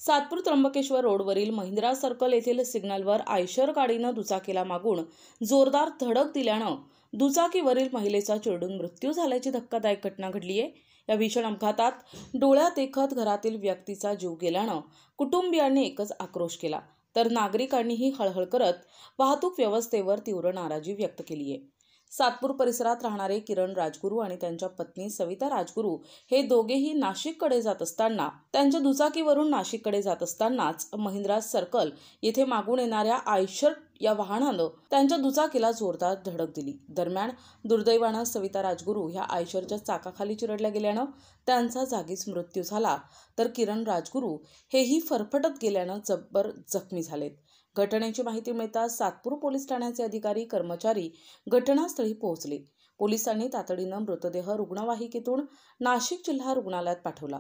सातपूर त्र्यंबकेश्वर रोडवरील महिंद्रा सर्कल येथील सिग्नलवर आयशर गाडीनं दुचाकीला मागून जोरदार धडक दिल्यानं दुचाकीवरील महिलेचा चिरडून मृत्यू झाल्याची धक्कादायक घटना घडली आहे। या भीषण अपघातात डोळ्यात देखत घरातील व्यक्तीचा जीव गेल्यानं कुटुंबियांनी एकच आक्रोश केला, तर नागरिकांनीही हळहळ करत वाहतूक व्यवस्थेवर तीव्र नाराजी व्यक्त केली आहे। सातपूर परिसरात राहणारे किरण राजगुरू आणि त्यांच्या पत्नी सविता राजगुरू हे दोघेही नाशिककडे जात असताना त्यांच्या दुचाकीवरून नाशिककडे जात असतानाच महिंद्रा सर्कल येथे मागून येणाऱ्या आयशर या वाहनानं त्यांच्या दुचाकीला जोरदार धडक दिली। दरम्यान दुर्दैवानं सविता राजगुरू ह्या आयशरच्या चाकाखाली चिरडल्या गेल्यानं त्यांचा जागीच मृत्यू झाला, तर किरण राजगुरू हेही फरफटत गेल्यानं जबर जखमी झालेत। घटनेची माहिती मिळताच सातपूर पोलीस ठाण्याचे अधिकारी कर्मचारी घटनास्थळी पोहोचले। पोलिसांनी तातडीनं मृतदेह रुग्णवाहिकेतून नाशिक जिल्हा रुग्णालयात पाठवला।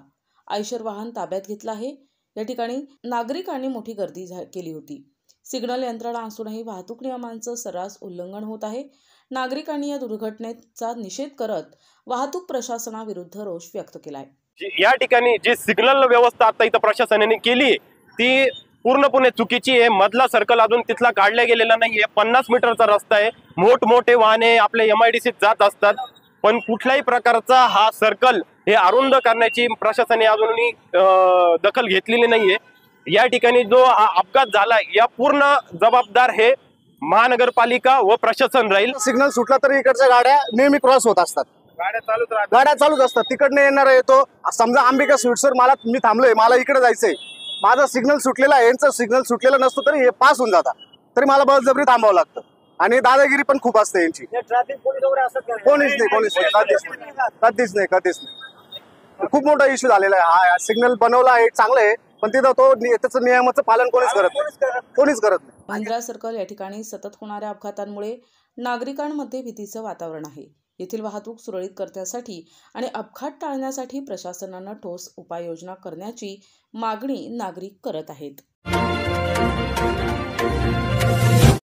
आयशर वाहन ताब्यात घेतलं आहे। या ठिकाणी नागरिकांनी मोठी गर्दी केली होती। सिग्नल यंत्रणा असूनही वाहतूक नियमांचं सर्रास उल्लंघन होत आहे। नागरिकांनी या दुर्घटनेचा निषेध करत वाहतूक प्रशासनाविरुद्ध रोष व्यक्त केलाय। या ठिकाणी जी सिग्नल व्यवस्था आता इथं प्रशासनाने केली ती पूर्णपणे चुकीची आहे। मधला सर्कल अजून तिथला काढला गेलेला नाहीये। 50 मीटरचा रस्ता आहे। मोठमोठे वाहने आपले MIDC जात असतात, पण कुठल्याही प्रकारचा हा सर्कल हे अरुंद करण्याची प्रशासनाने अजूनही दखल घेतलेली नाहीये। या ठिकाणी जो हा अपघात झाला या पूर्ण जबाबदार हे महानगरपालिका व प्रशासन राहील। सिग्नल सुटला तरी इकडच्या गाड्या नेहमी क्रॉस होत असतात, गाड्या चालूच असतात। तिकडने येणार येतो, समजा अंबिका स्वीट्सवर मी थांबलोय, मला इकडे जायचंय, माझा सिग्नल सुटलेला आहे, यांचा सिग्नल सुटलेला नसतो तरी हे पास होऊन जातात, तरी मला बळजबरी थांबावं लागतं। आणि दादागिरी पण खूप असते यांची। ट्रॅफिक पोलीस वगैरे असतात का? कोणीच नाही, कधीच नाही। खूप मोठा इश्यू झालेला आहे। हा सिग्नल बनवला आहे, चांगलं आहे, पण तिथं त्याचं नियमाचं पालन कोणीच करत नाही। महिंद्रा सर्कल या ठिकाणी सतत होणाऱ्या अपघातांमुळे नागरिकांमध्ये भीतीचं वातावरण आहे। येथील वाहतूक सुरळीत करण्यासाठी आणि अपघात टाळण्यासाठी प्रशासनानं ठोस उपाययोजना करण्याची मागणी नागरिक करत आहेत।